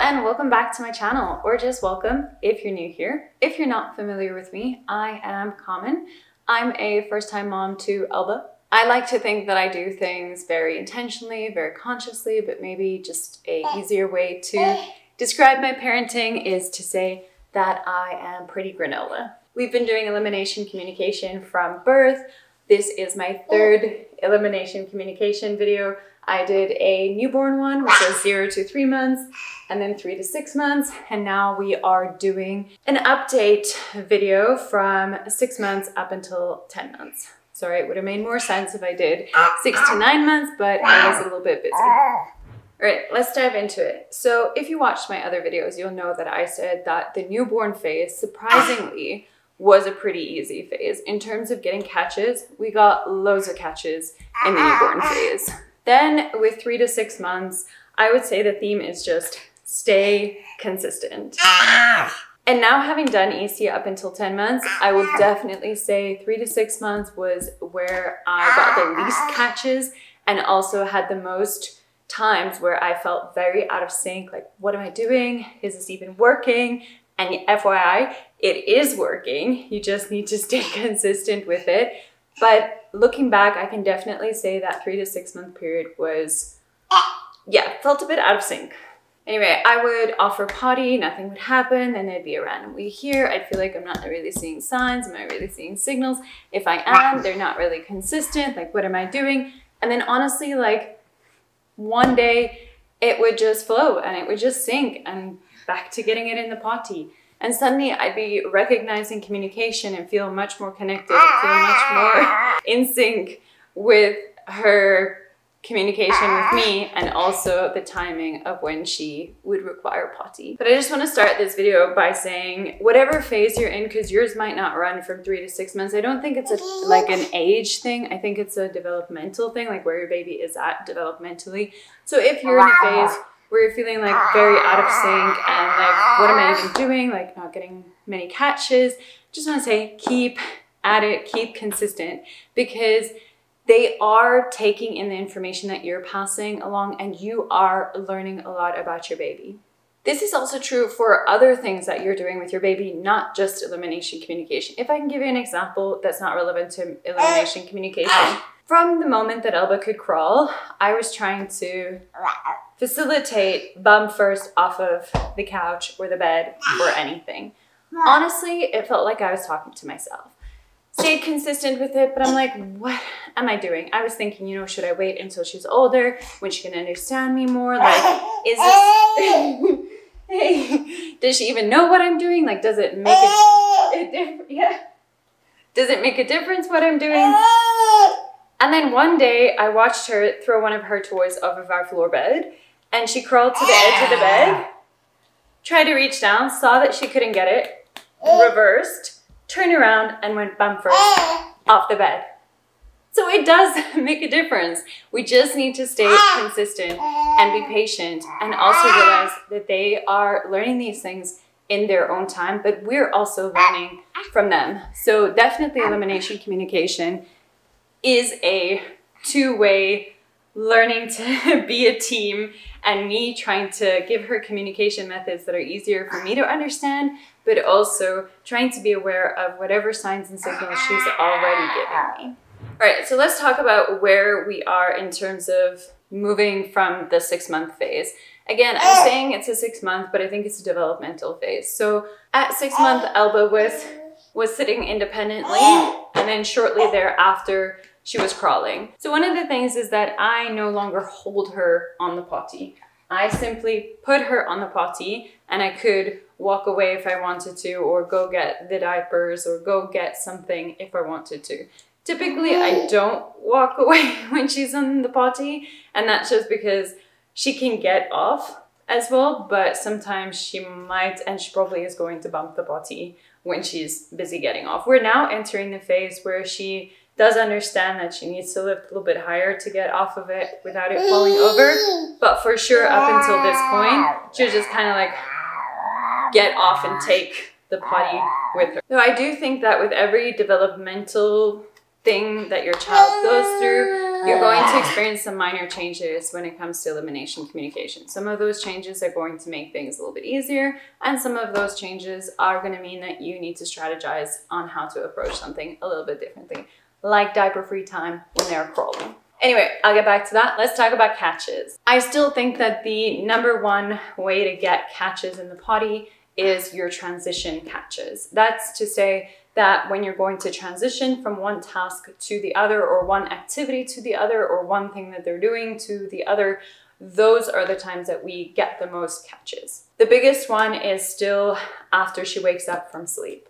and welcome back to my channel, or just welcome if you're new here. If you're not familiar with me, I am Common. I'm a first-time mom to Elba. I like to think that I do things very intentionally, very consciously, but maybe just a easier way to describe my parenting is to say that I am pretty granola. We've been doing elimination communication from birth. This is my third elimination communication video. I did a newborn one, which was 0 to 3 months, and then 3 to 6 months. And now we are doing an update video from 6 months up until 10 months. Sorry, it would have made more sense if I did 6 to 9 months, but I was a little bit busy. All right, let's dive into it. So if you watched my other videos, you'll know that I said that the newborn phase, surprisingly, was a pretty easy phase. In terms of getting catches, we got loads of catches in the newborn phase. Then with 3 to 6 months, I would say the theme is just stay consistent. And now having done EC up until 10 months, I will definitely say 3 to 6 months was where I got the least catches and also had the most times where I felt very out of sync. Like, what am I doing? Is this even working? And FYI, it is working. You just need to stay consistent with it. But looking back, I can definitely say that 3 to 6 month period was, yeah, felt a bit out of sync. Anyway, I would offer potty, nothing would happen, and there'd be a random week here. I'd feel like I'm not really seeing signs. Am I really seeing signals? If I am, they're not really consistent. Like, what am I doing? And then honestly, like, one day it would just flow and it would just sink and back to getting it in the potty. And suddenly I'd be recognizing communication and feel much more connected, feel much more in sync with her communication with me and also the timing of when she would require potty. But I just want to start this video by saying whatever phase you're in, because yours might not run from 3 to 6 months. I don't think it's like an age thing. I think it's a developmental thing, like where your baby is at developmentally. So if you're in a phase where you're feeling like very out of sync and like, what am I even doing? Like not getting many catches. Just want to say, keep at it, keep consistent, because they are taking in the information that you're passing along and you are learning a lot about your baby. This is also true for other things that you're doing with your baby, not just elimination communication. If I can give you an example that's not relevant to elimination communication. From the moment that Elba could crawl, I was trying to facilitate bum first off of the couch or the bed or anything. Honestly, it felt like I was talking to myself. Stayed consistent with it, but I'm like, what am I doing? I was thinking, you know, should I wait until she's older, when she can understand me more? Like, is this... Hey, does she even know what I'm doing? Like, does it make a difference? Yeah. Does it make a difference what I'm doing? And then one day I watched her throw one of her toys off of our floor bed, and she crawled to the edge of the bed, tried to reach down, saw that she couldn't get it, reversed, turned around and went bum first off the bed. So it does make a difference. We just need to stay consistent and be patient and also realize that they are learning these things in their own time, but we're also learning from them. So definitely elimination communication is a two-way learning to be a team, and me trying to give her communication methods that are easier for me to understand, but also trying to be aware of whatever signs and signals she's already giving me. All right, so let's talk about where we are in terms of moving from the 6 month phase. Again, I'm saying it's a 6 month, but I think it's a developmental phase. So at 6 month, Elba was sitting independently, and then shortly thereafter, she was crawling. So one of the things is that I no longer hold her on the potty. I simply put her on the potty and I could walk away if I wanted to, or go get the diapers, or go get something if I wanted to. Typically, I don't walk away when she's on the potty, and that's just because she can get off as well, but sometimes she might, and she probably is going to bump the potty when she's busy getting off. We're now entering the phase where she does understand that she needs to lift a little bit higher to get off of it without it falling over. But for sure, up until this point, she'll just kind of like get off and take the potty with her. So I do think that with every developmental thing that your child goes through, you're going to experience some minor changes when it comes to elimination communication. Some of those changes are going to make things a little bit easier, and some of those changes are going to mean that you need to strategize on how to approach something a little bit differently, like diaper free time when they're crawling. Anyway, I'll get back to that. Let's talk about catches. I still think that the #1 way to get catches in the potty is your transition catches. That's to say that when you're going to transition from one task to the other, or one activity to the other, or one thing that they're doing to the other, those are the times that we get the most catches. The biggest one is still after she wakes up from sleep.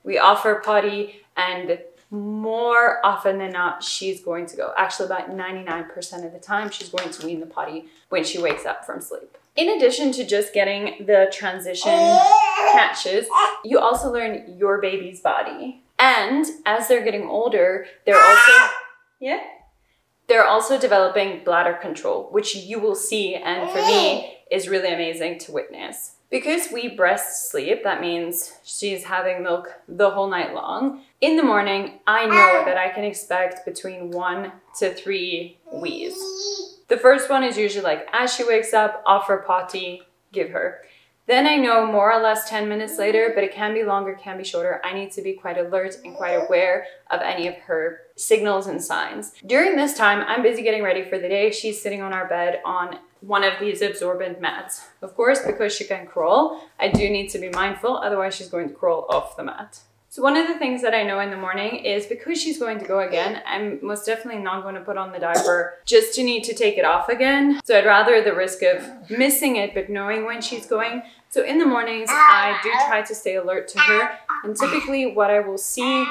We offer potty, and more often than not, she's going to go. Actually, about 99% of the time, she's going to wean the potty when she wakes up from sleep. In addition to just getting the transition catches, you also learn your baby's body. And as they're getting older, they're also developing bladder control, which you will see, and for me, is really amazing to witness. Because we breast sleep, that means she's having milk the whole night long. In the morning, I know that I can expect between 1 to 3 wees. The first one is usually like, as she wakes up, offer potty, give her. Then I know more or less 10 minutes later, but it can be longer, can be shorter. I need to be quite alert and quite aware of any of her signals and signs. During this time, I'm busy getting ready for the day. She's sitting on our bed on one of these absorbent mats. Of course, because she can crawl, I do need to be mindful, otherwise she's going to crawl off the mat. So one of the things that I know in the morning is, because she's going to go again, I'm most definitely not going to put on the diaper just to need to take it off again. So I'd rather the risk of missing it, but knowing when she's going. So in the mornings, I do try to stay alert to her. And typically what I will see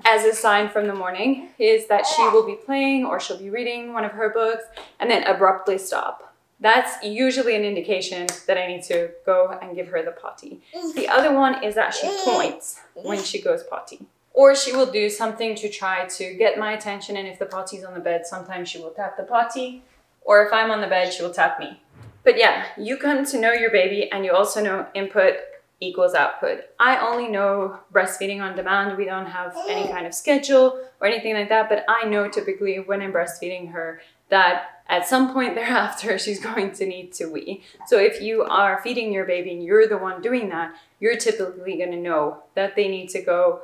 as a sign from the morning is that she will be playing, or she'll be reading one of her books and then abruptly stop. That's usually an indication that I need to go and give her the potty. The other one is that she points when she goes potty. Or she will do something to try to get my attention, and if the potty's on the bed, sometimes she will tap the potty. Or if I'm on the bed, she will tap me. But yeah, you come to know your baby, and you also know input equals output. I only know breastfeeding on demand. We don't have any kind of schedule or anything like that, but I know typically when I'm breastfeeding her that at some point thereafter, she's going to need to wee. So if you are feeding your baby and you're the one doing that, you're typically going to know that they need to go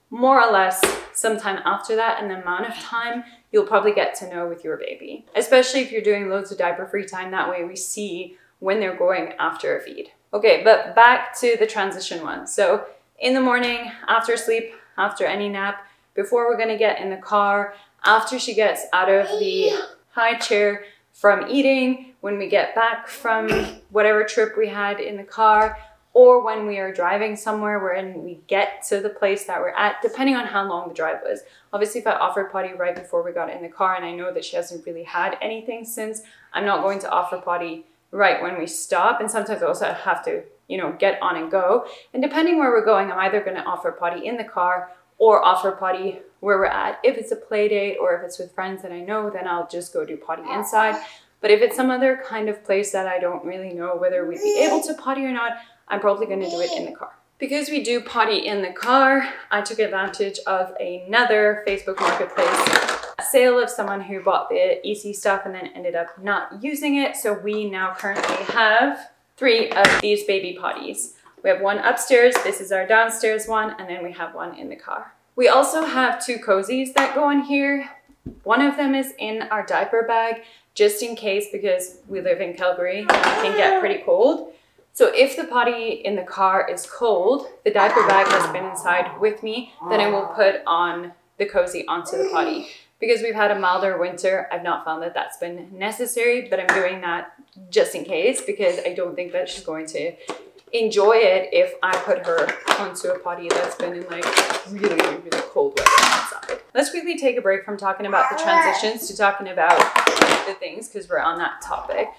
more or less sometime after that, and the amount of time you'll probably get to know with your baby. Especially if you're doing loads of diaper free time, that way we see when they're going after a feed. Okay, but back to the transition one. So in the morning, after sleep, after any nap, before we're gonna get in the car, after she gets out of the high chair from eating, when we get back from whatever trip we had in the car, or when we are driving somewhere wherein we get to the place that we're at, depending on how long the drive was. Obviously, if I offered potty right before we got in the car and I know that she hasn't really had anything since, I'm not going to offer potty right when we stop. And sometimes I also have to, get on and go. And depending where we're going, I'm either going to offer potty in the car or offer potty where we're at. If it's a play date or if it's with friends that I know, then I'll just go do potty inside. But if it's some other kind of place that I don't really know whether we'd be able to potty or not, I'm probably going to do it in the car. Because we do potty in the car, I took advantage of another Facebook Marketplace sale of someone who bought the EC stuff and then ended up not using it. So we now currently have 3 of these baby potties. We have one upstairs, this is our downstairs one, and then we have one in the car. We also have 2 cozies that go in here. One of them is in our diaper bag, just in case, because we live in Calgary and it can get pretty cold. So if the potty in the car is cold, the diaper bag has been inside with me, then I will put on the cozy onto the potty. Because we've had a milder winter, I've not found that that's been necessary, but I'm doing that just in case, because I don't think that she's going to enjoy it if I put her onto a potty that's been in like really, really cold weather outside. Let's quickly take a break from talking about the transitions to talking about the things, because we're on that topic.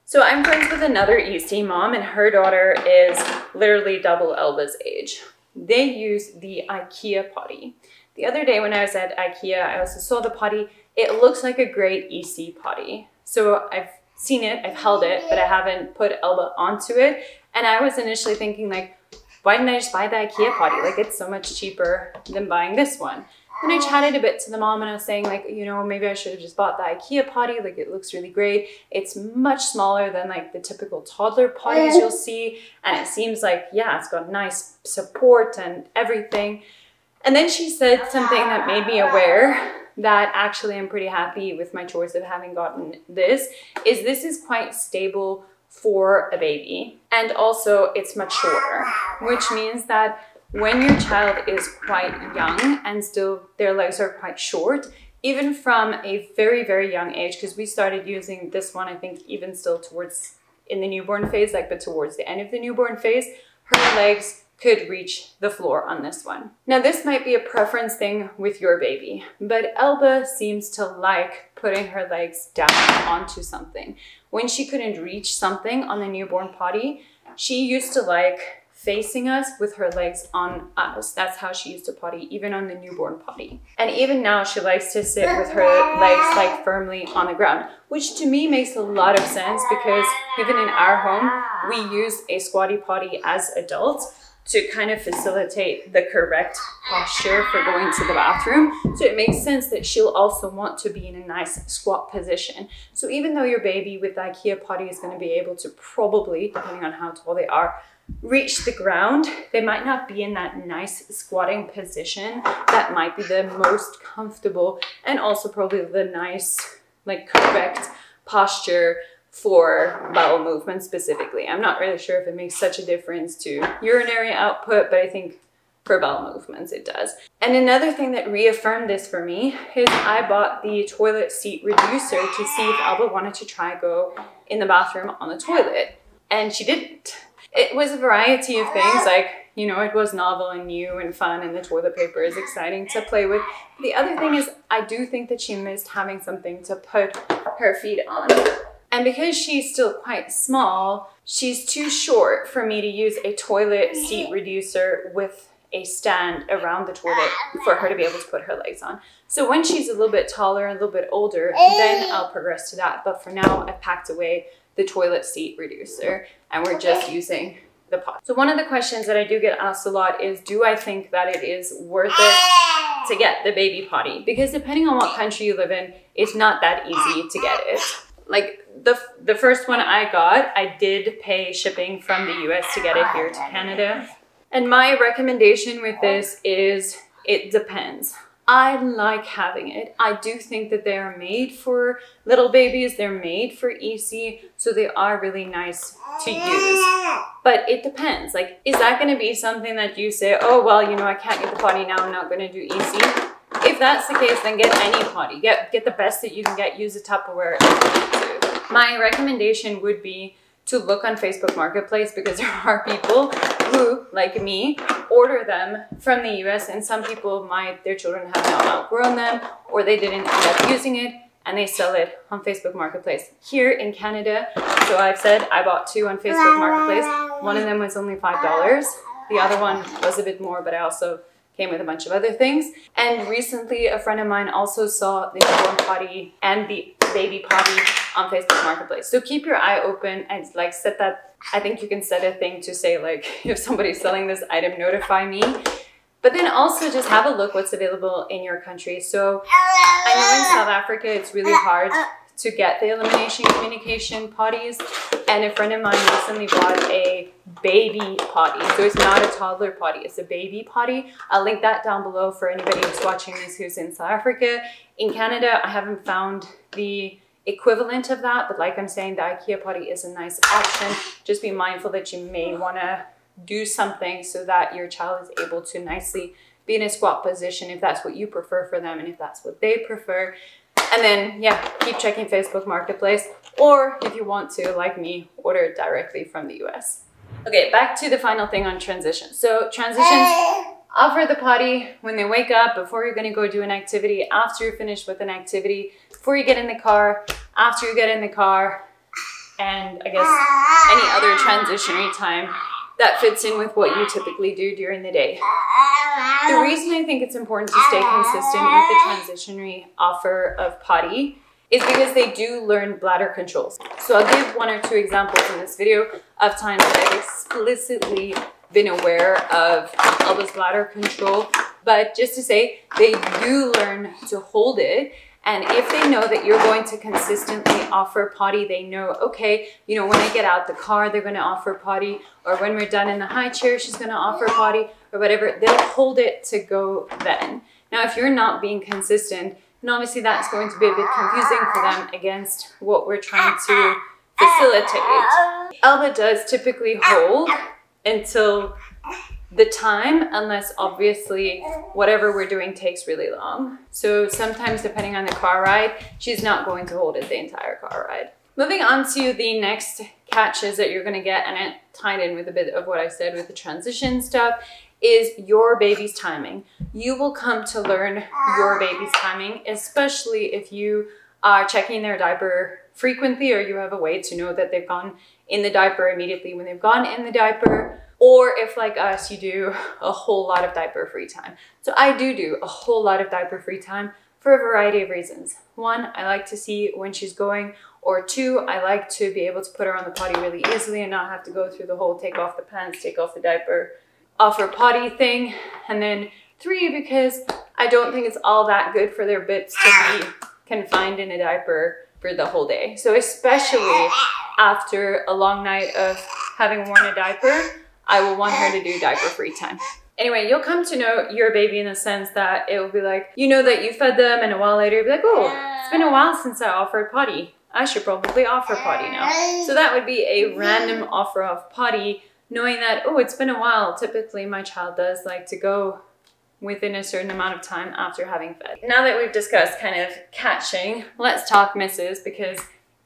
So I'm friends with another EC mom, and her daughter is literally double Elba's age. They use the IKEA potty. The other day when I was at IKEA, I also saw the potty. It looks like a great EC potty. So I've seen it, I've held it, but I haven't put Elba onto it. And I was initially thinking like, why didn't I just buy the IKEA potty? Like, it's so much cheaper than buying this one. And I chatted a bit to the mom and I was saying like, you know, maybe I should have just bought the IKEA potty. Like it looks really great. It's much smaller than like the typical toddler potties you'll see. And it seems like, yeah, it's got nice support and everything. And then she said something that made me aware that actually I'm pretty happy with my choice of having gotten this is quite stable for a baby. And also it's much shorter, which means that when your child is quite young and still their legs are quite short, even from a very, very young age, because we started using this one, I think even still towards in the newborn phase, like, but towards the end of the newborn phase, her legs could reach the floor on this one. Now, this might be a preference thing with your baby, but Elba seems to like putting her legs down onto something. When she couldn't reach something on the newborn potty, she used to like facing us with her legs on us. That's how she used to potty, even on the newborn potty. And even now she likes to sit with her legs like firmly on the ground, which to me makes a lot of sense because even in our home, we use a squatty potty as adults to kind of facilitate the correct posture for going to the bathroom. So it makes sense that she'll also want to be in a nice squat position. So even though your baby with the IKEA potty is going to be able to probably, depending on how tall they are, reach the ground, they might not be in that nice squatting position that might be the most comfortable and also probably the nice, like, correct posture for bowel movement specifically. I'm not really sure if it makes such a difference to urinary output, but I think for bowel movements it does. And another thing that reaffirmed this for me is I bought the toilet seat reducer to see if Elba wanted to try go in the bathroom on the toilet, and she didn't. It was a variety of things, like, you know, it was novel and new and fun, and the toilet paper is exciting to play with. The other thing is I do think that she missed having something to put her feet on. And because she's still quite small, she's too short for me to use a toilet seat reducer with a stand around the toilet for her to be able to put her legs on. So when she's a little bit taller and a little bit older, then I'll progress to that. But for now, I packed away the toilet seat reducer and we're just using the pot. So one of the questions that I do get asked a lot is, do I think that it is worth it to get the baby potty? Because depending on what country you live in, it's not that easy to get it. Like the first one I got, I did pay shipping from the US to get it here to Canada. And my recommendation with this is it depends. I like having it. I do think that they are made for little babies. They're made for EC, so they are really nice to use. But it depends. Like, is that going to be something that you say, oh, well, you know, I can't get the potty now, I'm not going to do EC? If that's the case, then get any potty. Get the best that you can get. Use a Tupperware if you need to. My recommendation would be to look on Facebook Marketplace, because there are people who, like me, order them from the US, and some people their children have now outgrown them, or they didn't end up using it, and they sell it on Facebook Marketplace. Here in Canada, so I've said I bought 2 on Facebook Marketplace. One of them was only $5. The other one was a bit more, but I also came with a bunch of other things. And recently, a friend of mine also saw the newborn potty and the baby potty on Facebook Marketplace. So keep your eye open and like set that. I think you can set a thing to say like, if somebody's selling this item, notify me. But then also just have a look what's available in your country. So I know in South Africa, it's really hard to get the Elimination communication potties. And a friend of mine recently bought a baby potty. So it's not a toddler potty, it's a baby potty. I'll link that down below for anybody who's watching this who's in South Africa. In Canada, I haven't found the equivalent of that, but like I'm saying, the IKEA potty is a nice option. Just be mindful that you may want to do something so that your child is able to nicely be in a squat position if that's what you prefer for them and if that's what they prefer. And then, yeah, keep checking Facebook Marketplace, or if you want to, like me, order it directly from the US. Okay, back to the final thing on transition. So transitions, offer the potty when they wake up, before you're going to go do an activity, after you're finished with an activity, before you get in the car, after you get in the car, and I guess any other transitionary time that fits in with what you typically do during the day. The reason I think it's important to stay consistent with the transitionary offer of potty is because they do learn bladder controls. So I'll give 1 or 2 examples in this video of times that I've explicitly been aware of Elba's bladder control But just to say, they do learn to hold it. And if they know that you're going to consistently offer potty, they know, okay, you know, when I get out the car, they're going to offer potty, or when we're done in the high chair, she's going to offer potty, or whatever. They'll hold it to go then. Now, if you're not being consistent, then obviously that's going to be a bit confusing for them against what we're trying to facilitate. Elba does typically hold until the time, unless obviously whatever we're doing takes really long. So sometimes, depending on the car ride, she's not going to hold it the entire car ride. Moving on to the next catches that you're going to get, and it tied in with a bit of what I said with the transition stuff, is your baby's timing. You will come to learn your baby's timing, especially if you are checking their diaper frequently, or you have a way to know that they've gone in the diaper immediately when they've gone in the diaper. Or if, like us, you do a whole lot of diaper free time. So I do a whole lot of diaper free time for a variety of reasons. One, I like to see when she's going, or two, I like to be able to put her on the potty really easily and not have to go through the whole take off the pants, take off the diaper, offer potty thing. And then three, because I don't think it's all that good for their bits to be confined in a diaper for the whole day. So especially after a long night of having worn a diaper, I will want her to do diaper free time. Anyway, you'll come to know your baby in the sense that it will be like, you know that you fed them, and a while later you'll be like, oh, it's been a while since I offered potty. I should probably offer potty now. So that would be a random offer of potty, knowing that, oh, it's been a while. Typically my child does like to go within a certain amount of time after having fed. Now that we've discussed kind of catching, let's talk misses, because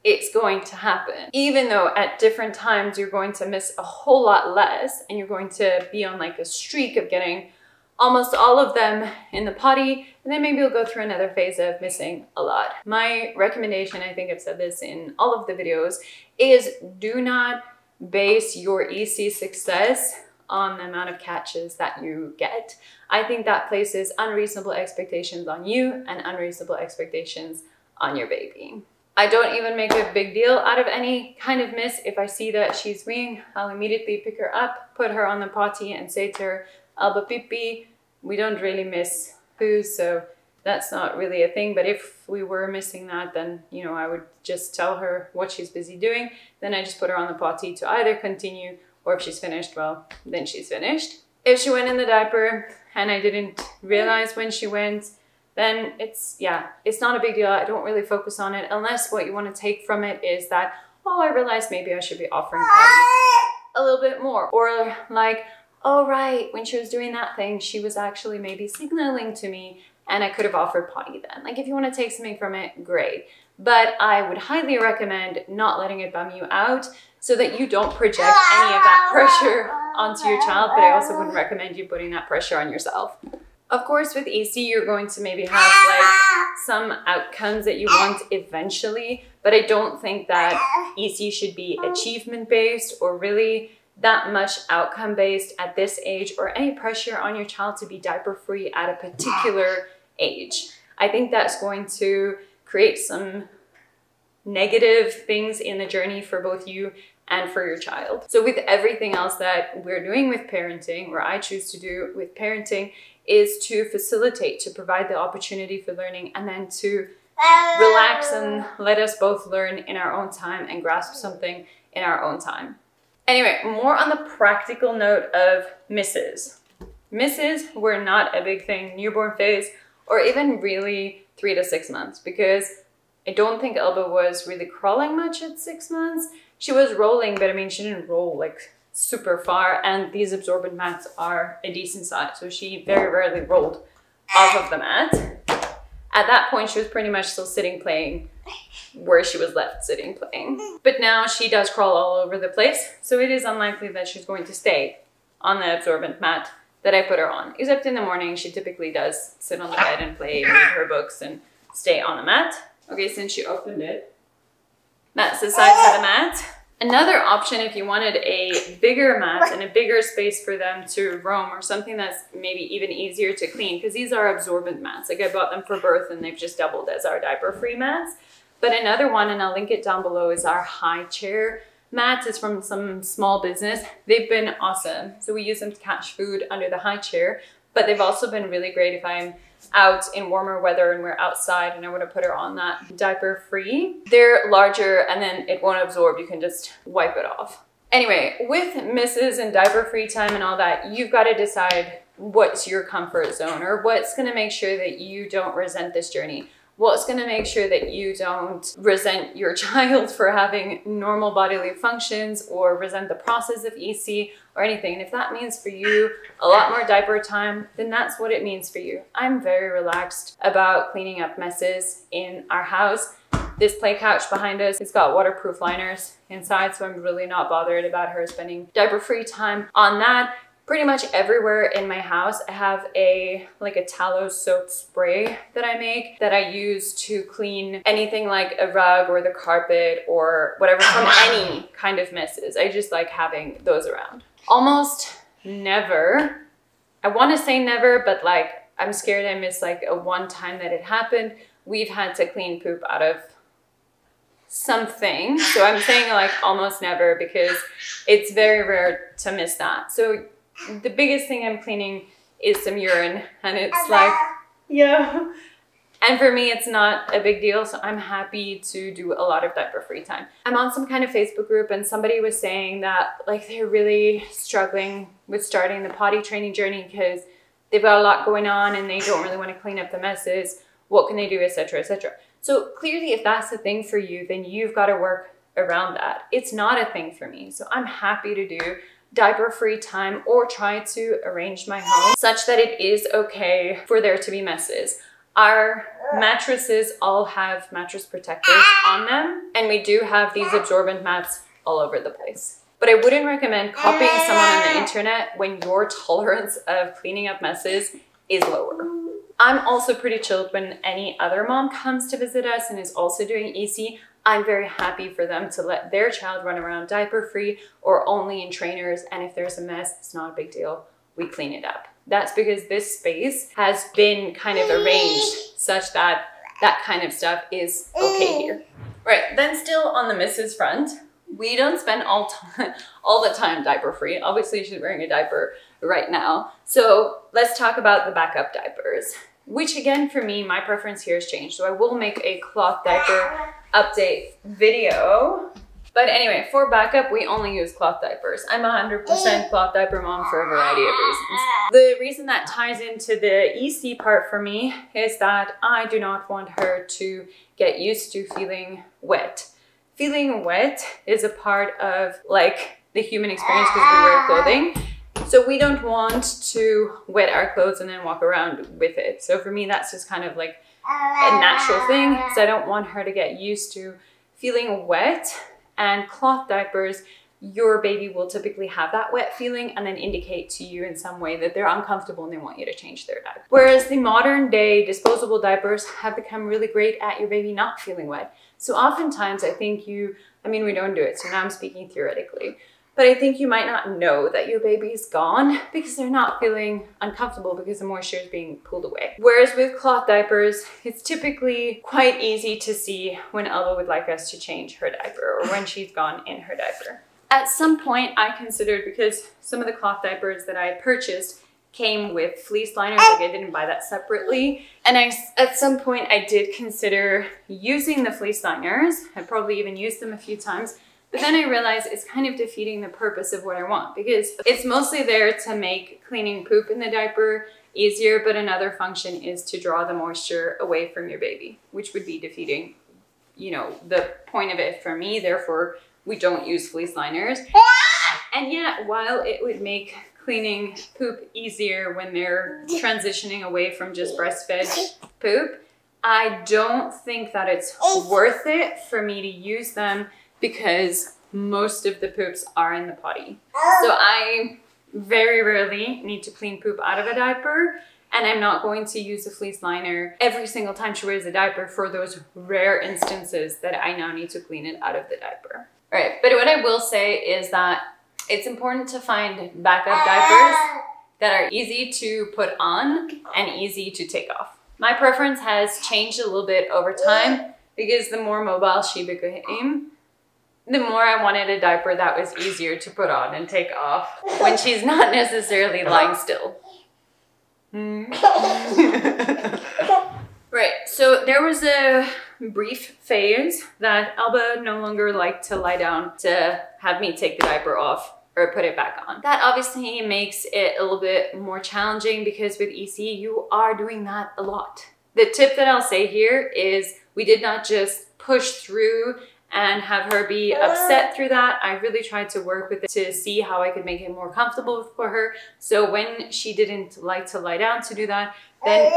it's going to happen. Even though at different times you're going to miss a whole lot less, and you're going to be on like a streak of getting almost all of them in the potty, and then maybe you'll go through another phase of missing a lot. My recommendation, I think I've said this in all of the videos, is do not base your EC success on the amount of catches that you get. I think that places unreasonable expectations on you and unreasonable expectations on your baby. I don't even make a big deal out of any kind of miss. If I see that she's weeing, I'll immediately pick her up, put her on the potty, and say to her, Elba pee-pee. We don't really miss poo, so that's not really a thing. But if we were missing that, then, you know, I would just tell her what she's busy doing. Then I just put her on the potty to either continue, or if she's finished, well, then she's finished. If she went in the diaper and I didn't realize when she went, then it's not a big deal. I don't really focus on it, unless what you want to take from it is that, oh, I realized maybe I should be offering potty a little bit more. Or like, oh, right, when she was doing that thing, she was actually maybe signaling to me and I could have offered potty then. Like, if you want to take something from it, great. But I would highly recommend not letting it bum you out, so that you don't project any of that pressure onto your child. But I also wouldn't recommend you putting that pressure on yourself. Of course, with EC, you're going to maybe have like some outcomes that you want eventually, but I don't think that EC should be achievement-based or really that much outcome-based at this age, or any pressure on your child to be diaper-free at a particular age. I think that's going to create some negative things in the journey for both you and for your child. So with everything else that we're doing with parenting, or I choose to do with parenting, is to facilitate, to provide the opportunity for learning, and then to relax and let us both learn in our own time and grasp something in our own time. Anyway, more on the practical note of misses. Misses were not a big thing newborn phase, or even really 3 to 6 months, because I don't think Elba was really crawling much at 6 months. She was rolling, but I mean, she didn't roll like super far, and these absorbent mats are a decent size, so she very rarely rolled off of the mat. At that point, she was pretty much still sitting playing where she was left sitting playing. But now she does crawl all over the place, so it is unlikely that she's going to stay on the absorbent mat that I put her on. Except in the morning, she typically does sit on the bed and play, read her books, and stay on the mat. Okay, since she opened it, that's the size of the mat. Another option, if you wanted a bigger mat and a bigger space for them to roam, or something that's maybe even easier to clean, because these are absorbent mats. Like, I bought them for birth and they've just doubled as our diaper-free mats. But another one, and I'll link it down below, is our high chair mats. It's from some small business. They've been awesome. So we use them to catch food under the high chair. but they've also been really great if I'm out in warmer weather and we're outside and I want to put her on that diaper free. They're larger and then it won't absorb. You can just wipe it off. Anyway, with misses and diaper free time and all that, you've got to decide what's your comfort zone, or what's going to make sure that you don't resent this journey. What's going to make sure that you don't resent your child for having normal bodily functions, or resent the process of EC or anything. And if that means for you a lot more diaper time, then that's what it means for you. I'm very relaxed about cleaning up messes in our house. This play couch behind us, it's got waterproof liners inside, so I'm really not bothered about her spending diaper-free time on that. Pretty much everywhere in my house, I have a tallow soap spray that I make that I use to clean anything like a rug or the carpet or whatever from any kind of messes. I just like having those around. Almost never, I want to say never, but like I'm scared I missed like a one time that it happened. We've had to clean poop out of something. So I'm saying like almost never because it's very rare to miss that. So the biggest thing I'm cleaning is some urine, and it's like, yeah. And for me, it's not a big deal, so I'm happy to do a lot of diaper-free time. I'm on some kind of Facebook group, and somebody was saying that like they're really struggling with starting the potty training journey because they've got a lot going on and they don't really want to clean up the messes. What can they do, etc., etc. So clearly, if that's the thing for you, then you've got to work around that. It's not a thing for me, so I'm happy to do diaper-free time or try to arrange my home such that it is okay for there to be messes. Our mattresses all have mattress protectors on them, and we do have these absorbent mats all over the place. But I wouldn't recommend copying someone on the internet when your tolerance of cleaning up messes is lower. I'm also pretty chilled when any other mom comes to visit us and is also doing EC. I'm very happy for them to let their child run around diaper-free or only in trainers, and if there's a mess, it's not a big deal. We clean it up. That's because this space has been kind of arranged such that that kind of stuff is okay here. Right, then still on the missus front, we don't spend all the time diaper-free. Obviously, she's wearing a diaper right now. So let's talk about the backup diapers, which again, for me, my preference here has changed. So I will make a cloth diaper update video. But anyway, for backup, we only use cloth diapers. I'm 100% cloth diaper mom for a variety of reasons. The reason that ties into the EC part for me is that I do not want her to get used to feeling wet. Feeling wet is a part of like the human experience because we wear clothing. So we don't want to wet our clothes and then walk around with it. So for me, that's just kind of like a natural thing. So I don't want her to get used to feeling wet. And cloth diapers, your baby will typically have that wet feeling and then indicate to you in some way that they're uncomfortable and they want you to change their diaper. Whereas the modern day disposable diapers have become really great at your baby not feeling wet. So oftentimes I think we don't do it, so now I'm speaking theoretically, but I think you might not know that your baby's gone because they're not feeling uncomfortable because the moisture is being pulled away. Whereas with cloth diapers, it's typically quite easy to see when Elba would like us to change her diaper or when she's gone in her diaper. At some point I considered, because some of the cloth diapers that I purchased came with fleece liners, like I didn't buy that separately. And at some point I did consider using the fleece liners. I probably even used them a few times. But then I realized it's kind of defeating the purpose of what I want, because it's mostly there to make cleaning poop in the diaper easier, but another function is to draw the moisture away from your baby, which would be defeating, the point of it for me. Therefore, we don't use fleece liners. And yet, while it would make cleaning poop easier when they're transitioning away from just breastfed poop, I don't think that it's worth it for me to use them because most of the poops are in the potty. So I very rarely need to clean poop out of a diaper, and I'm not going to use a fleece liner every single time she wears a diaper for those rare instances that I now need to clean it out of the diaper. All right, but what I will say is that it's important to find backup diapers that are easy to put on and easy to take off. My preference has changed a little bit over time because the more mobile she became, the more I wanted a diaper that was easier to put on and take off when she's not necessarily lying still. Right, so there was a brief phase that Elba no longer liked to lie down to have me take the diaper off or put it back on. That obviously makes it a little bit more challenging because with EC, you are doing that a lot. The tip that I'll say here is we did not just push through and have her be upset through that. I really tried to work with it to see how I could make it more comfortable for her. So when she didn't like to lie down to do that, then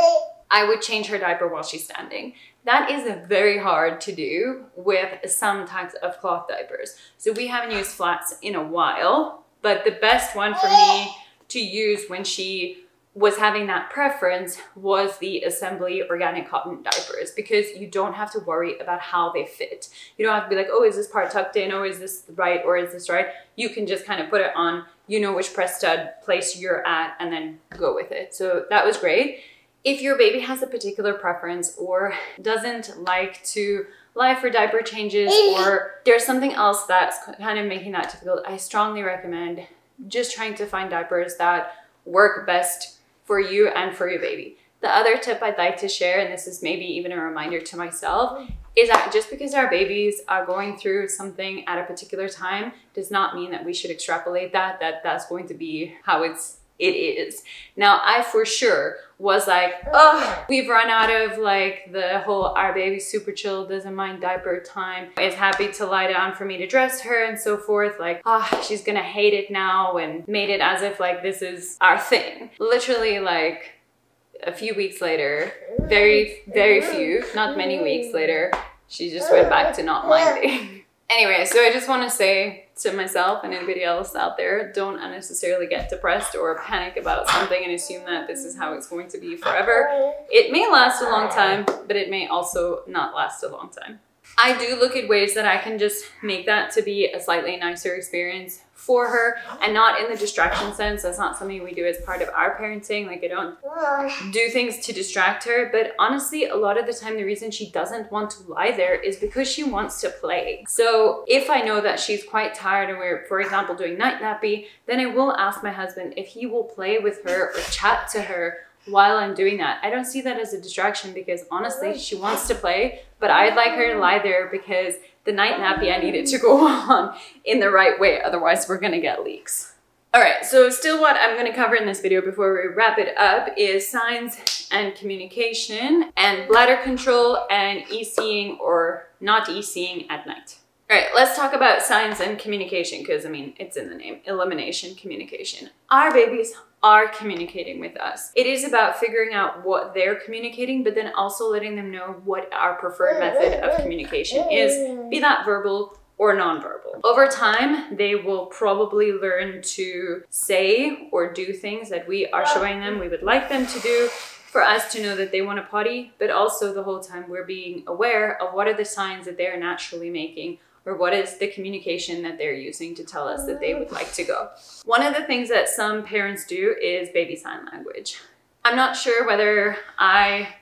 I would change her diaper while she's standing. That is very hard to do with some types of cloth diapers. So we haven't used flats in a while, but the best one for me to use when she was having that preference was the assembly organic cotton diapers, because you don't have to worry about how they fit. You don't have to be like, oh, is this part tucked in? Oh, is this right? Or is this right? You can just kind of put it on, you know which press stud place you're at, and then go with it. So that was great. If your baby has a particular preference or doesn't like to lie for diaper changes, or there's something else that's kind of making that difficult, I strongly recommend just trying to find diapers that work best for you and for your baby. The other tip I'd like to share, and this is maybe even a reminder to myself, is that just because our babies are going through something at a particular time does not mean that we should extrapolate that's going to be how it is. Now, I for sure was like, oh, we've run out of like the whole our baby super chill, doesn't mind diaper time, is happy to lie down for me to dress her and so forth. Like, she's gonna hate it now, and made it as if like this is our thing. Literally like a few weeks later, very few, not many weeks later, she just went back to not minding. Anyway, so I just want to say to myself and anybody else out there, don't unnecessarily get depressed or panic about something and assume that this is how it's going to be forever. It may last a long time, but it may also not last a long time. I do look at ways that I can just make that to be a slightly nicer experience for her, and not in the distraction sense. That's not something we do as part of our parenting. Like, I don't do things to distract her, but honestly, a lot of the time, the reason she doesn't want to lie there is because she wants to play. So if I know that she's quite tired and we're, for example, doing night nappy, then I will ask my husband if he will play with her or chat to her while I'm doing that. I don't see that as a distraction because honestly, she wants to play, but I'd like her to lie there because the night nappy, I need it to go on in the right way. Otherwise, we're gonna get leaks. All right, so still what I'm gonna cover in this video before we wrap it up is signs and communication and bladder control and ECing or not ECing at night. All right, let's talk about signs and communication because I mean, it's in the name, elimination communication. Our babies are communicating with us. It is about figuring out what they're communicating, but then also letting them know what our preferred method of communication is, be that verbal or nonverbal. Over time, they will probably learn to say or do things that we are showing them we would like them to do for us to know that they want to potty, but also the whole time we're being aware of what are the signs that they're naturally making or what is the communication that they're using to tell us that they would like to go. One of the things that some parents do is baby sign language. I'm not sure whether I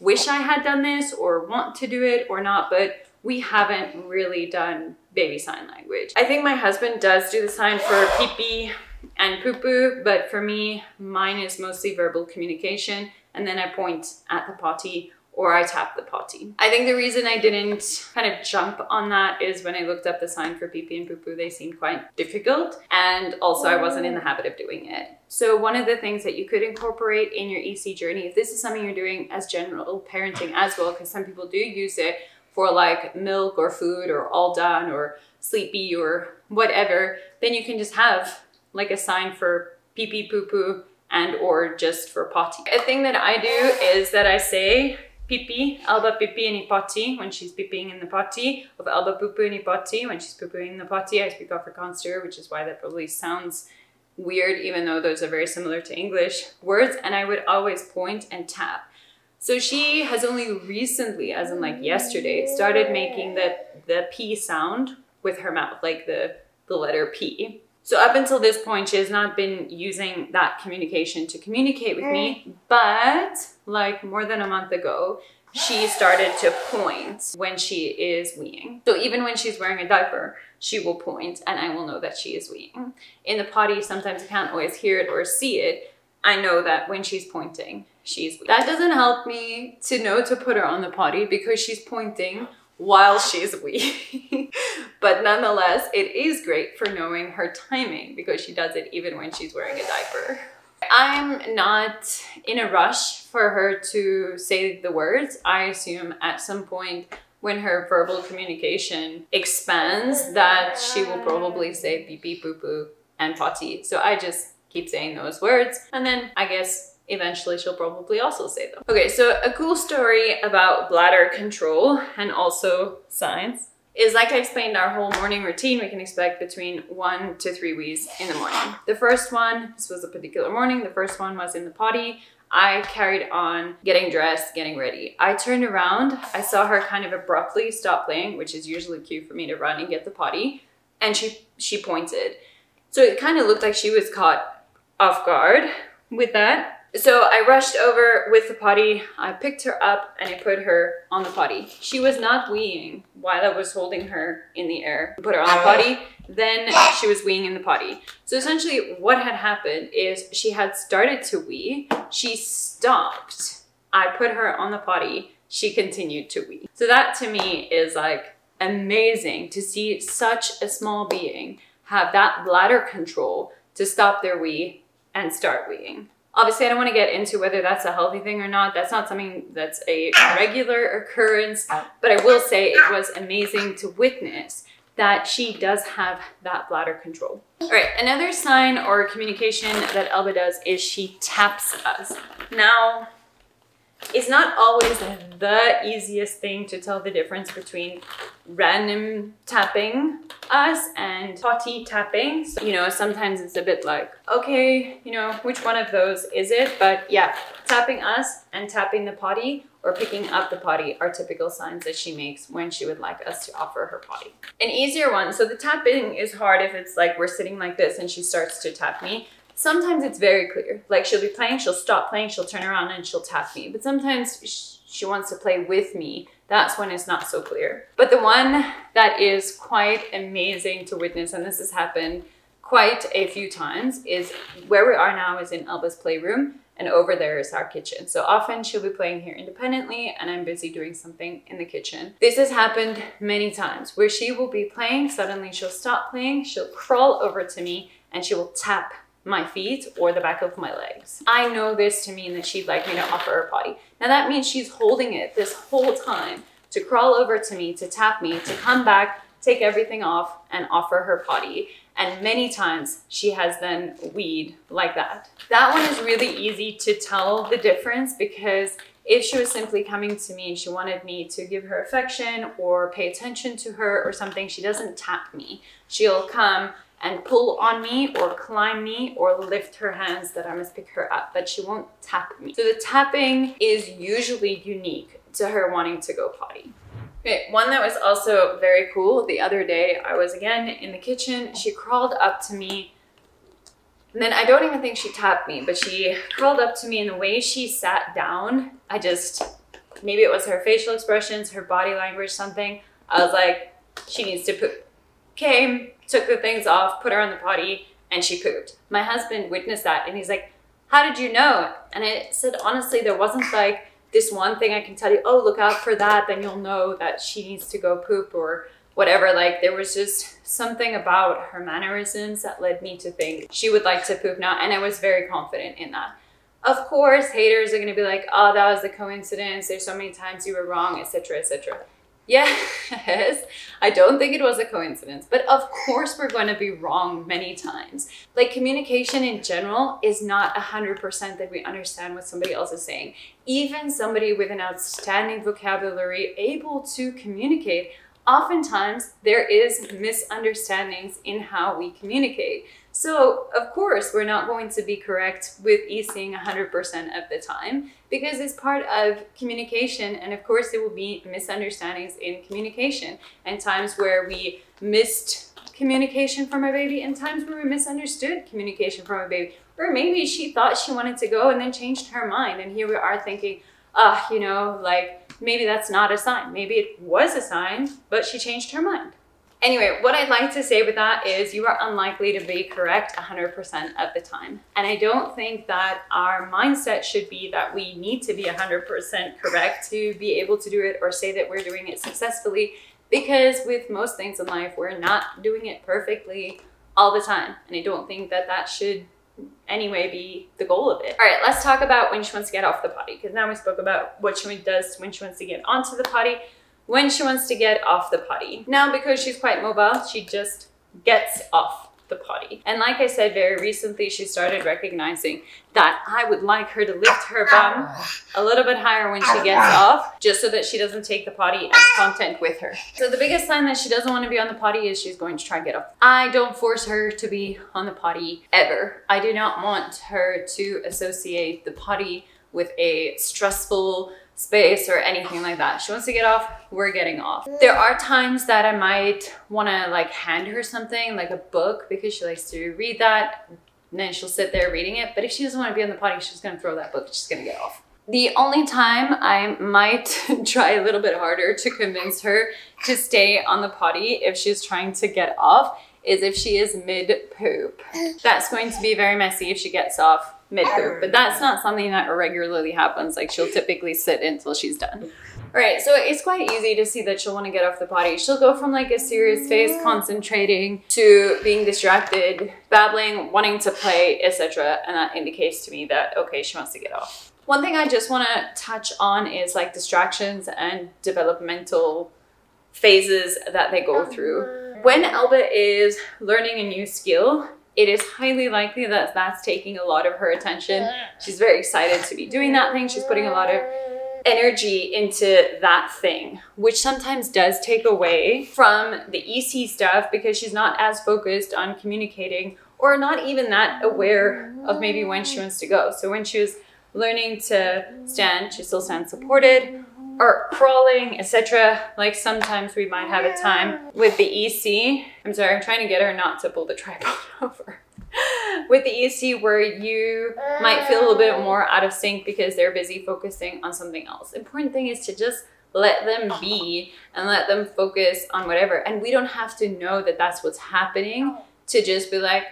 wish I had done this or want to do it or not, but we haven't really done baby sign language. I think my husband does do the sign for pee-pee and poo-poo, but for me, mine is mostly verbal communication, and then I point at the potty or I tap the potty. I think the reason I didn't kind of jump on that is when I looked up the sign for pee-pee and poo-poo, they seemed quite difficult, and also I wasn't in the habit of doing it. So one of the things that you could incorporate in your EC journey, if this is something you're doing as general parenting as well, because some people do use it for like milk or food or all done or sleepy or whatever, then you can just have like a sign for pee-pee, poo-poo, and or just for potty. A thing that I do is that I say pee-pee, Elba pee-pee in the potty when she's peeing in the potty, of Elba poo-poo in the potty when she's poo-pooing in the potty. I speak Afrikaans to her, which is why that probably sounds weird, even though those are very similar to English words, and I would always point and tap. So she has only recently, as in like yesterday, started making the P sound with her mouth, like the letter P. So up until this point, she has not been using that communication to communicate with me, but like more than a month ago, she started to point when she is weeing. So even when she's wearing a diaper, she will point and I will know that she is weeing. In the potty, sometimes I can't always hear it or see it, I know that when she's pointing, she's weak. That doesn't help me to know to put her on the potty because she's pointing while she's wee. But nonetheless, it is great for knowing her timing because she does it even when she's wearing a diaper. I'm not in a rush for her to say the words. I assume at some point when her verbal communication expands that she will probably say beep beep boo boo and potty. So I just keep saying those words, and then I guess eventually she'll probably also say them. Okay, so a cool story about bladder control and also signs is, like I explained, our whole morning routine. We can expect between 1 to 3 wees in the morning. The first one, this was a particular morning, the first one was in the potty. I carried on getting dressed, getting ready. I turned around, I saw her kind of abruptly stop playing, which is usually cue for me to run and get the potty, and she pointed. So it kind of looked like she was caught off guard with that. So I rushed over with the potty, I picked her up and I put her on the potty. She was not weeing while I was holding her in the air. Put her on the potty, then she was weeing in the potty. So essentially what had happened is she had started to wee, she stopped, I put her on the potty, she continued to wee. So that to me is like amazing to see such a small being have that bladder control to stop their wee and start weeing. Obviously, I don't want to get into whether that's a healthy thing or not. That's not something that's a regular occurrence, but I will say it was amazing to witness that she does have that bladder control. All right, another sign or communication that Elba does is she taps us. Now, it's not always the easiest thing to tell the difference between random tapping us and potty tapping. So, you know, sometimes it's a bit like, okay, you know, which one of those is it? But yeah, tapping us and tapping the potty or picking up the potty are typical signs that she makes when she would like us to offer her potty. An easier one, so the tapping is hard if it's like we're sitting like this and she starts to tap me. Sometimes it's very clear, like she'll be playing, she'll stop playing, she'll turn around and she'll tap me. But sometimes she wants to play with me. That's when it's not so clear. But the one that is quite amazing to witness, and this has happened quite a few times, is where we are now is in Elba's playroom, and over there is our kitchen. So often she'll be playing here independently and I'm busy doing something in the kitchen. This has happened many times where she will be playing, suddenly she'll stop playing, she'll crawl over to me and she will tap my feet or the back of my legs. I know this to mean that she'd like me to offer her potty. Now that means she's holding it this whole time to crawl over to me, to tap me, to come back, take everything off and offer her potty. And many times she has then weed like that. That one is really easy to tell the difference because if she was simply coming to me and she wanted me to give her affection or pay attention to her or something, she doesn't tap me. She'll come and pull on me or climb me or lift her hands that I must pick her up, but she won't tap me. So the tapping is usually unique to her wanting to go potty. Okay, one that was also very cool, the other day I was again in the kitchen, she crawled up to me, and then I don't even think she tapped me, but she crawled up to me and the way she sat down, maybe it was her facial expressions, her body language, something, I was like, she needs to poop. Came, took the things off, put her on the potty, and she pooped. My husband witnessed that and he's like, how did you know? And I said, honestly, there wasn't like this one thing I can tell you, oh, look out for that, then you'll know that she needs to go poop or whatever. Like there was just something about her mannerisms that led me to think she would like to poop now, and I was very confident in that. Of course, haters are gonna be like, oh, that was a coincidence, there's so many times you were wrong, etc., etc. Yes, I don't think it was a coincidence, but of course we're going to be wrong many times. Like communication in general is not 100% that we understand what somebody else is saying. Even somebody with an outstanding vocabulary able to communicate, oftentimes there is misunderstandings in how we communicate. So of course we're not going to be correct with easing 100% of the time because it's part of communication, and of course there will be misunderstandings in communication and times where we missed communication from our baby and times where we misunderstood communication from our baby, or maybe she thought she wanted to go and then changed her mind, and here we are thinking, you know, like maybe that's not a sign, maybe it was a sign but she changed her mind. Anyway, what I'd like to say with that is you are unlikely to be correct 100% of the time. And I don't think that our mindset should be that we need to be 100% correct to be able to do it or say that we're doing it successfully, because with most things in life, we're not doing it perfectly all the time. And I don't think that that should anyway be the goal of it. All right, let's talk about when she wants to get off the potty, because now we spoke about what she does when she wants to get onto the potty, when she wants to get off the potty. Now, because she's quite mobile, she just gets off the potty. And like I said, very recently, she started recognizing that I would like her to lift her bum a little bit higher when she gets off, just so that she doesn't take the potty and content with her. So the biggest sign that she doesn't want to be on the potty is she's going to try and get off. I don't force her to be on the potty ever. I do not want her to associate the potty with a stressful space or anything like that. She wants to get off, we're getting off. There are times that I might want to like hand her something like a book, because she likes to read that, and then she'll sit there reading it. But if she doesn't want to be on the potty, she's going to throw that book, she's going to get off. The only time I might try a little bit harder to convince her to stay on the potty if she's trying to get off is if she is mid-poop. That's going to be very messy if she gets off mid-poop, but that's not something that regularly happens. Like, she'll typically sit until she's done. All right, so it's quite easy to see that she'll want to get off the potty. She'll go from like a serious face, concentrating, to being distracted, babbling, wanting to play, etc. And that indicates to me that, okay, she wants to get off. One thing I just want to touch on is like distractions and developmental phases that they go through. When Elba is learning a new skill, it is highly likely that that's taking a lot of her attention. She's very excited to be doing that thing. She's putting a lot of energy into that thing, which sometimes does take away from the EC stuff, because she's not as focused on communicating, or not even that aware of maybe when she wants to go. So when she was learning to stand, she still stands supported, or crawling, etc. Like, sometimes we might have a time with the EC. I'm sorry, I'm trying to get her not to pull the tripod over. With the EC, where you might feel a little bit more out of sync because they're busy focusing on something else. The important thing is to just let them be and let them focus on whatever. And we don't have to know that that's what's happening to just be like,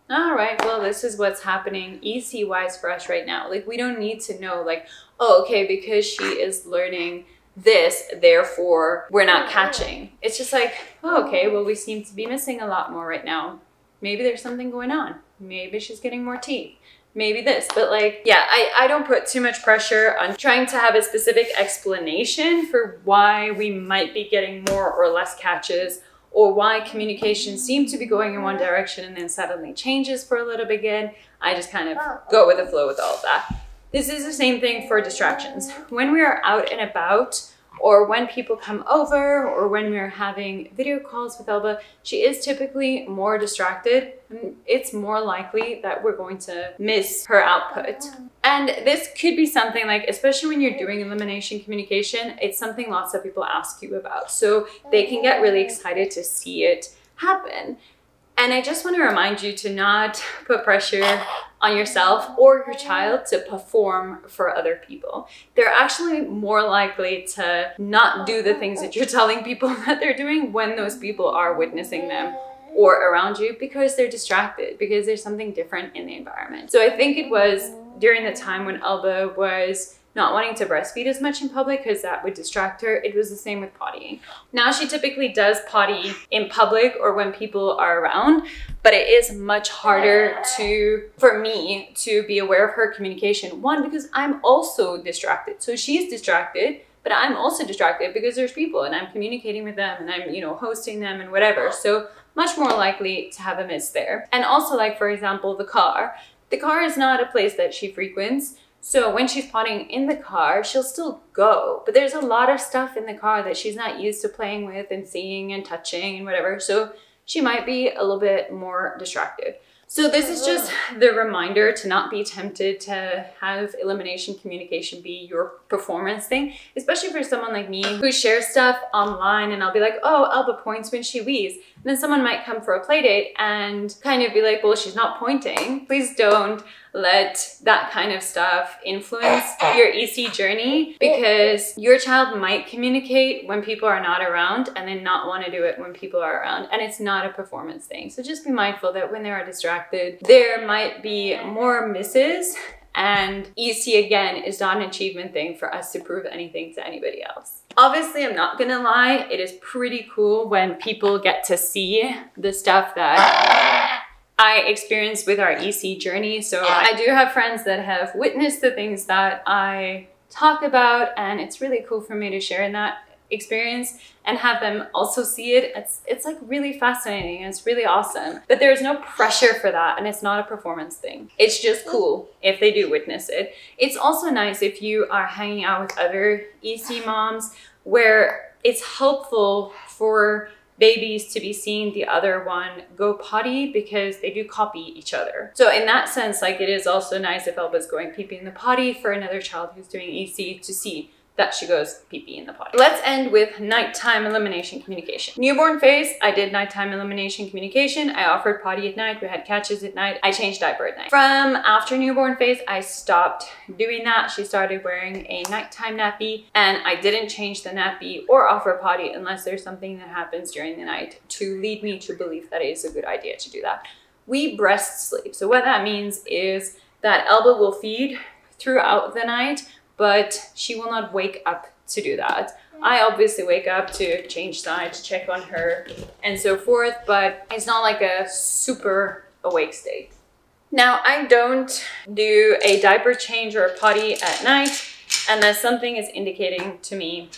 all right, well, this is what's happening EC wise for us right now. Like, we don't need to know like, oh, okay, because she is learning this, therefore we're not catching. It's just like, oh, okay, well, we seem to be missing a lot more right now. Maybe there's something going on. Maybe she's getting more teeth. Maybe this. But like, yeah, I don't put too much pressure on trying to have a specific explanation for why we might be getting more or less catches, or why communication seems to be going in one direction and then suddenly changes for a little bit again. I just kind of go with the flow with all of that. This is the same thing for distractions. When we are out and about, or when people come over, or when we're having video calls with Elba, she is typically more distracted, and it's more likely that we're going to miss her output. And this could be something like, especially when you're doing elimination communication, it's something lots of people ask you about. So they can get really excited to see it happen. And I just want to remind you to not put pressure on yourself or your child to perform for other people. They're actually more likely to not do the things that you're telling people that they're doing when those people are witnessing them or around you, because they're distracted, because there's something different in the environment. So I think it was during the time when Elba was not wanting to breastfeed as much in public, because that would distract her. It was the same with pottying. Now she typically does potty in public or when people are around, but it is much harder for me to be aware of her communication. One, because I'm also distracted. So she's distracted, but I'm also distracted because there's people and I'm communicating with them and I'm, you know, hosting them and whatever. So much more likely to have a miss there. And also, like, for example, the car. The car is not a place that she frequents. So when she's potting in the car, she'll still go, but there's a lot of stuff in the car that she's not used to playing with and seeing and touching and whatever. So she might be a little bit more distracted. So this is just the reminder to not be tempted to have elimination communication be your performance thing, especially for someone like me who shares stuff online, and I'll be like, oh, Elba points when she wheezes. And then someone might come for a play date and kind of be like, well, she's not pointing. Please don't let that kind of stuff influence your EC journey, because your child might communicate when people are not around and then not want to do it when people are around, and it's not a performance thing. So just be mindful that when they are distracted, there might be more misses, and EC again is not an achievement thing for us to prove anything to anybody else. Obviously, I'm not gonna lie, it is pretty cool when people get to see the stuff that I experienced with our EC journey. So I do have friends that have witnessed the things that I talk about, and it's really cool for me to share in that experience and have them also see it. It's like really fascinating and it's really awesome. But there's no pressure for that, and it's not a performance thing. It's just cool if they do witness it. It's also nice if you are hanging out with other EC moms where it's helpful for babies to be seeing the other one go potty, because they do copy each other. So in that sense, like, it is also nice if Elba's going pee-pee in the potty for another child who's doing EC to see that she goes pee-pee in the potty. Let's end with nighttime elimination communication. Newborn phase, I did nighttime elimination communication. I offered potty at night. We had catches at night. I changed diaper at night. From after newborn phase, I stopped doing that. She started wearing a nighttime nappy, and I didn't change the nappy or offer potty unless there's something that happens during the night to lead me to believe that it is a good idea to do that. We breast sleep. So what that means is that Elba will feed throughout the night, but she will not wake up to do that. I obviously wake up to change sides, check on her, and so forth, but it's not like a super awake state. Now, I don't do a diaper change or a potty at night unless something is indicating to me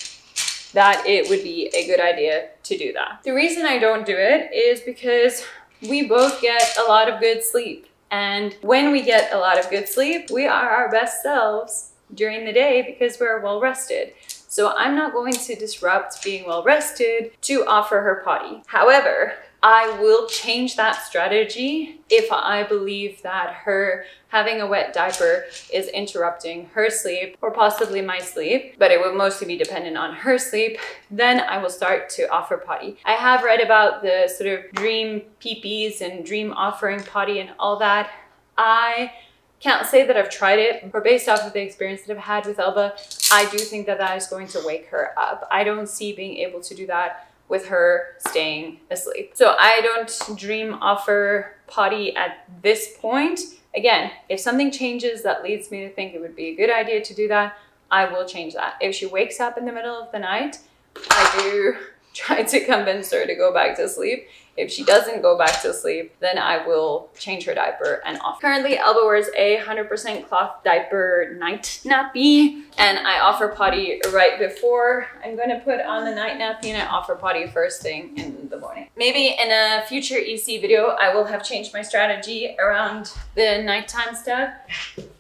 that it would be a good idea to do that. The reason I don't do it is because we both get a lot of good sleep. And when we get a lot of good sleep, we are our best selves during the day because we're well rested. So I'm not going to disrupt being well rested to offer her potty. However, I will change that strategy if I believe that her having a wet diaper is interrupting her sleep or possibly my sleep, but it will mostly be dependent on her sleep. Then I will start to offer potty. I have read about the sort of dream pee-pees and dream offering potty and all that. I can't say that I've tried it, but based off of the experience that I've had with Elba, I do think that that is going to wake her up. I don't see being able to do that with her staying asleep. So I don't dream offer potty at this point. Again, if something changes that leads me to think it would be a good idea to do that, I will change that. If she wakes up in the middle of the night, I do try to convince her to go back to sleep. If she doesn't go back to sleep, then I will change her diaper and off. Currently, Elba wears a 100% cloth diaper night nappy, and I offer potty right before I'm gonna put on the night nappy, and I offer potty first thing in the morning. Maybe in a future EC video, I will have changed my strategy around the nighttime stuff,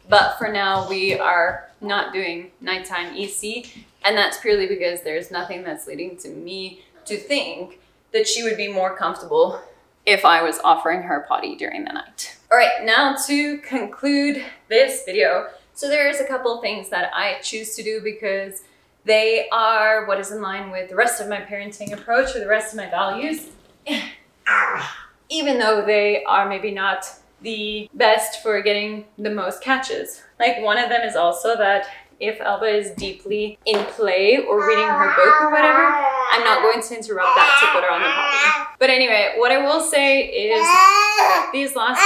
but for now, we are not doing nighttime EC, and that's purely because there's nothing that's leading to me to think that she would be more comfortable if I was offering her potty during the night. All right, now to conclude this video. So there's a couple of things that I choose to do because they are what is in line with the rest of my parenting approach or the rest of my values, even though they are maybe not the best for getting the most catches. Like, one of them is also that if Elba is deeply in play or reading her book or whatever, I'm not going to interrupt that to put her on the potty. But anyway, what I will say is these last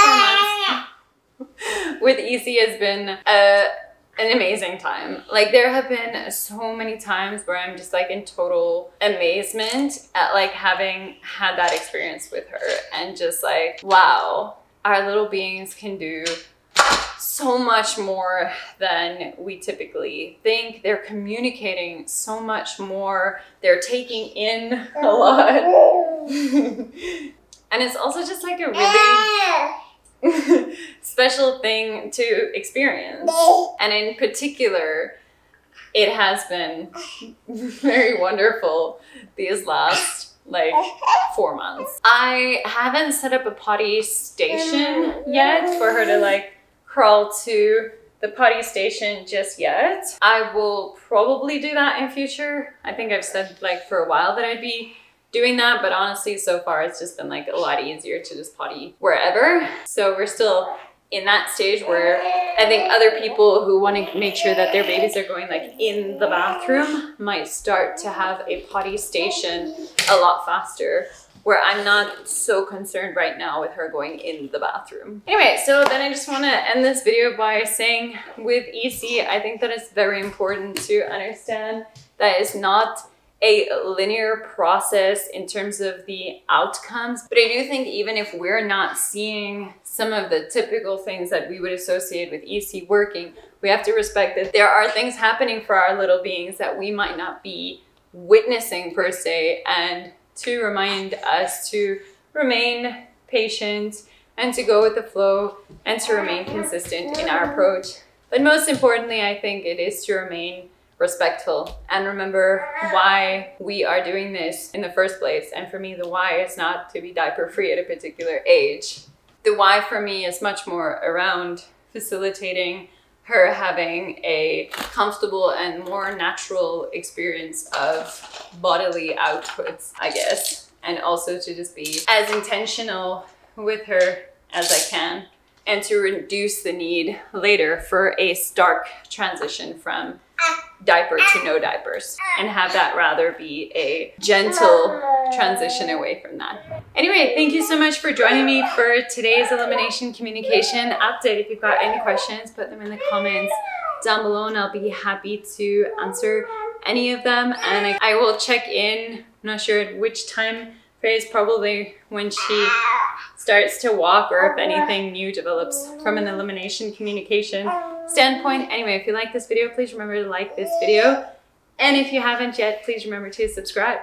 4 months with EC has been an amazing time. Like, there have been so many times where I'm just like in total amazement at like having had that experience with her and just like, wow, our little beings can do so much more than we typically think. They're communicating so much more. They're taking in a lot. And it's also just like a really special thing to experience. And in particular, it has been very wonderful these last like 4 months. I haven't set up a potty station yet for her to like crawl to the potty station just yet. I will probably do that in future. I think I've said like for a while that I'd be doing that, but honestly so far it's just been like a lot easier to just potty wherever. So we're still in that stage where I think other people who want to make sure that their babies are going like in the bathroom might start to have a potty station a lot faster, where I'm not so concerned right now with her going in the bathroom. Anyway, so then I just want to end this video by saying with EC, I think that it's very important to understand that it's not a linear process in terms of the outcomes. But I do think even if we're not seeing some of the typical things that we would associate with EC working, we have to respect that there are things happening for our little beings that we might not be witnessing per se, and to remind us to remain patient and to go with the flow and to remain consistent in our approach. But most importantly, I think it is to remain respectful and remember why we are doing this in the first place. And for me, the why is not to be diaper free at a particular age. The why for me is much more around facilitating her having a comfortable and more natural experience of bodily outputs, I guess. And also to just be as intentional with her as I can, and to reduce the need later for a stark transition from diaper to no diapers, and have that rather be a gentle transition away from that. Anyway, thank you so much for joining me for today's elimination communication update. If you've got any questions, put them in the comments down below and I'll be happy to answer any of them. And I will check in, I'm not sure at which time phase, probably when she starts to walk, or if anything new develops from an elimination communication standpoint. Anyway, if you like this video, please remember to like this video. And if you haven't yet, please remember to subscribe.